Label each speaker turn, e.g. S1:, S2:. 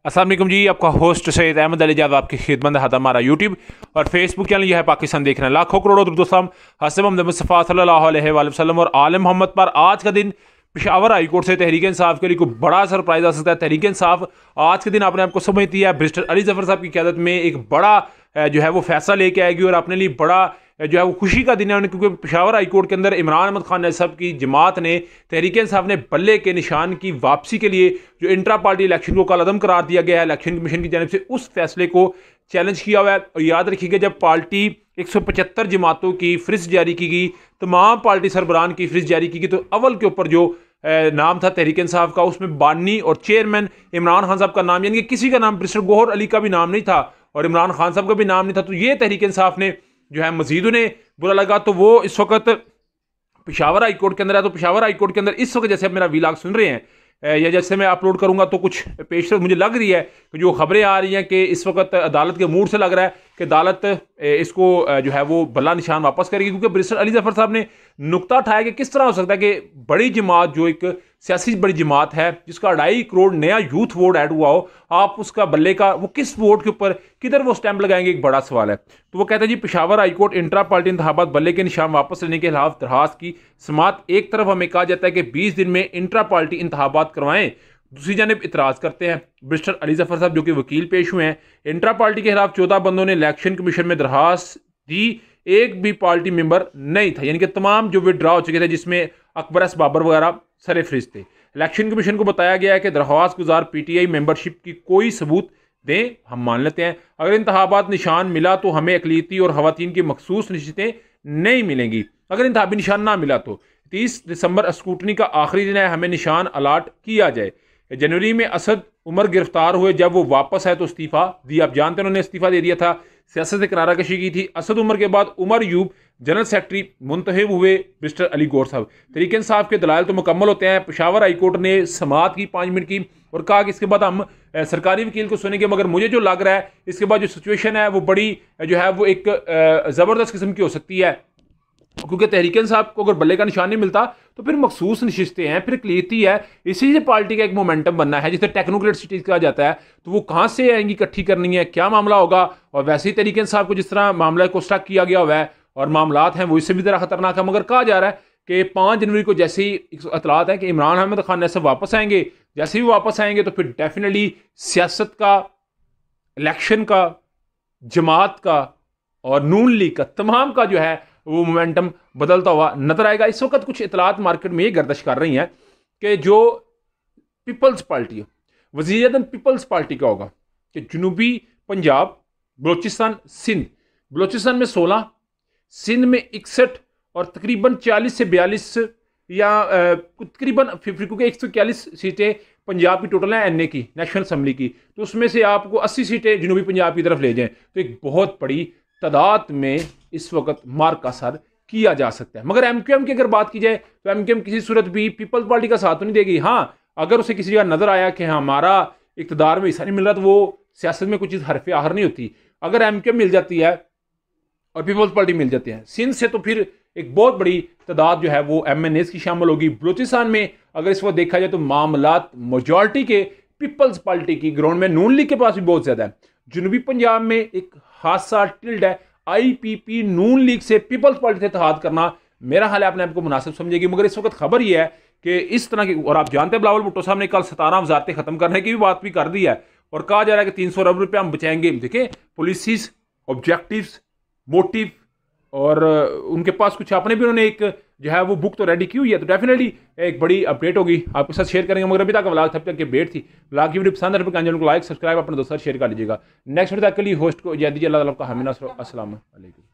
S1: अस्सलाम वालेकुम जी, आपका होस्ट सैयद अहमद अली जाद आपकी खिदमत है। हमारा यूट्यूब और फेसबुक चैनल यह है पाकिस्तान देख रहे हैं। लाखों करोड़ों दुरुस्तम हसन मोहम्मद मुस्तफ़ा सल्लल्लाहु अलैहि वसल्लम और आल मोहम्मद पर आज का दिन पेशावर हाई कोर्ट से तहरीक इंसाफ के लिए कोई बड़ा सरप्राइज आ सकता है। तहरीक इंसाफ आज के दिन अपने आपको समझती है बैरिस्टर अली जफर साहब की क़यादत में एक बड़ा जो है वो फैसला लेके आएगी और अपने लिए बड़ा जो है वो खुशी का दिन है, क्योंकि पेशावर हाई कोर्ट के अंदर इमरान अहमद खान साहब की जमात ने तहरीक इंसाफ ने बल्ले के निशान की वापसी के लिए जो इंट्रा पार्टी इलेक्शन को कलअदम करार दिया गया है इलेक्शन कमीशन की जानिब से, उस फैसले को चैलेंज किया हुआ है। और याद रखिएगा, जब पार्टी 175 जमातों की फहरिस्त जारी की गई, तमाम पार्टी सरबराहान की फहरिस्त जारी की गई, तो अव्वल के ऊपर जो नाम था तहरीक इंसाफ का, उसमें बानी और चेयरमैन इमरान खान साहब का नाम, यानी कि किसी का नाम, बैरिस्टर गौहर अली का भी नाम नहीं था और इमरान खान साहब का भी नाम नहीं था। तो ये तहरीक इंसाफ ने जो है मजीद उन्हें बुरा लगा, तो वो इस वक्त पेशावर हाई कोर्ट के अंदर है। तो पेशावर हाई कोर्ट के अंदर इस वक्त जैसे आप मेरा व्लॉग सुन रहे हैं या जैसे मैं अपलोड करूंगा, तो कुछ पेशरफ मुझे लग रही है कि जो खबरें आ रही हैं कि इस वक्त अदालत के मूड से लग रहा है कि अदालत इसको जो है वो बल्ला निशान वापस करेगी, क्योंकि बैरिस्टर अली जफर साहब ने नुक्ता उठाया कि किस तरह हो सकता है कि बड़ी जमात, जो एक सियासी बड़ी जमात है जिसका 2.5 करोड़ नया यूथ वोट ऐड हुआ हो, आप उसका बल्ले का वो किस वोट के ऊपर किधर वो स्टैंप लगाएंगे, एक बड़ा सवाल है। तो वो कहते हैं जी, Peshawar high court intra party इंतखाबात बल्ले के निशान वापस लेने के खिलाफ दरखास्त की समात। एक तरफ हमें कहा जाता है कि 20 दिन में इंट्रा पार्टी इंतखाबात करवाएं, दूसरी जानिब इतराज़ करते हैं बैरिस्टर अली जफर साहब जो कि वकील पेश हुए हैं। इंट्रा पार्टी के खिलाफ 14 बंदों ने इलेक्शन कमीशन में दरखास्त दी, एक भी पार्टी मेंबर नहीं था, यानी कि तमाम जो विड्रा हो चुके थे, जिसमें अकबर एस बाबर वगैरह सरे फहरिस्त थे। इलेक्शन कमीशन को बताया गया है कि दरख्वास्त गुजार पीटीआई मेंबरशिप की कोई सबूत दें, हम मान लेते हैं। अगर इंतखाबात निशान मिला तो हमें अकलीती और खवातीन की मखसूस नशिस्तें नहीं मिलेंगी। अगर इंतखाबी निशान ना मिला तो 30 दिसंबर स्कूटनी का आखिरी दिन है, हमें निशान अलाट किया जाए। जनवरी में असद उमर गिरफ्तार हुए, जब वो वापस आए तो इस्तीफा दिया। आप जानते हैं उन्होंने इस्तीफा दे दिया था, सियासत से किनारा कशी की थी। असद उमर के बाद उमर यूब जनरल सेक्रेटरी मुंतखब हुए बैरिस्टर अली गौहर साहब। तहरीक इंसाफ के दलाइल तो मुकम्मल होते हैं। पेशावर हाई कोर्ट ने समाअत की 5 मिनट की और कहा कि इसके बाद हम सरकारी वकील को सुनेंगे, मगर मुझे जो लग रहा है इसके बाद जो सिचुएशन है वो बड़ी जो है वो एक ज़बरदस्त किस्म की हो सकती है, क्योंकि तहरीक इंसाफ को अगर बल्ले का निशान नहीं मिलता तो फिर मखसूस नशिस्तें हैं, फिर अक़लियती है। इसी से पार्टी का एक मोमेंटम बनना है, जिसे टेक्नोक्रेट सिटीज कहा जाता है। तो वो कहाँ से आएंगी, इकट्ठी करनी है, क्या मामला होगा। और वैसे ही तहरीक इंसाफ को जिस तरह मामला को स्टक किया गया हुआ है और मामलात हैं वो इससे भी ज़रा खतरनाक है। मगर कहा जा रहा है कि 5 जनवरी को जैसे ही इतलात है कि इमरान अहमद खान ऐसे वापस आएंगे, जैसे ही वापस आएंगे तो फिर डेफिनेटली सियासत का, इलेक्शन का, जमात का और नून लीग का, तमाम का जो है वो मोमेंटम बदलता हुआ नजर आएगा। इस वक्त कुछ इतलात मार्केट में ये गर्दिश कर रही हैं कि जो पीपल्स पार्टी है, वज़ीर-ए-आज़म पीपल्स पार्टी का होगा कि जनूबी पंजाब, बलोचिस्तान, सिंध, बलोचिस्तान में 16, सिंध में 61 और तकरीबन 40 से 42 या तकरीबन 50, क्योंकि 141 सीटें पंजाब की टोटल है एनए की, नेशनल असम्बली की, तो उसमें से आपको 80 सीटें जनूबी पंजाब की तरफ ले जाएं, तो एक बहुत बड़ी तादाद में इस वक्त मार्क का असर किया जा सकता है। मगर एमक्यूएम की अगर बात की जाए तो एमक्यूएम किसी सूरत भी पीपल्स पार्टी का साथ तो नहीं देगी। हाँ, अगर उसे किसी जगह नजर आया कि हमारा इक़्तिदार में हिस्सा नहीं मिल रहा, तो वो सियासत में कुछ चीज़ हरफ आहर नहीं होती। अगर एमक्यूएम मिल जाती है और पीपल्स पार्टी मिल जाती है सिंध से, तो फिर एक बहुत बड़ी तादाद जो है वो एमएनएस की शामिल होगी। बलूचिस्तान में अगर इस वक्त देखा जाए तो मामलात मेजॉरिटी के पीपल्स पार्टी की ग्राउंड में, नून लीग के पास भी बहुत ज़्यादा है। जनूबी पंजाब में एक हादसा टिल्ड है, आईपीपी नून लीग से पीपल्स पार्टी से इत्तेहाद करना मेरा हाल है अपने आपको मुनासिब समझेगी। मगर इस वक्त खबर यह है कि इस तरह की, और आप जानते हैं बिलावल भुट्टो साहब ने कल 17 वजारतें खत्म करने की भी बात भी कर दी है और कहा जा रहा है कि 300 अरब रुपये हम बचाएंगे। देखें, पॉलिसीज, ऑब्जेक्टिव्स, मोटिव और उनके पास कुछ अपने भी, उन्होंने एक जो है वो बुक तो रेडी की हुई है, तो डेफिनेटली एक बड़ी अपडेट होगी, आपके साथ शेयर करेंगे। मगर अभी तक व्लॉग तब तक की अपडेट थी। व्लॉग की वीडियो पसंद है तो चैनल को लाइक, सब्सक्राइब, अपने दोस्तों शेयर कर लीजिएगा। नेक्स्ट वीडियो तक के लिए होस्ट को इजाज़त दीजिए। अल्लाह ताला का हामी नासर। अस्सलाम वालेकुम।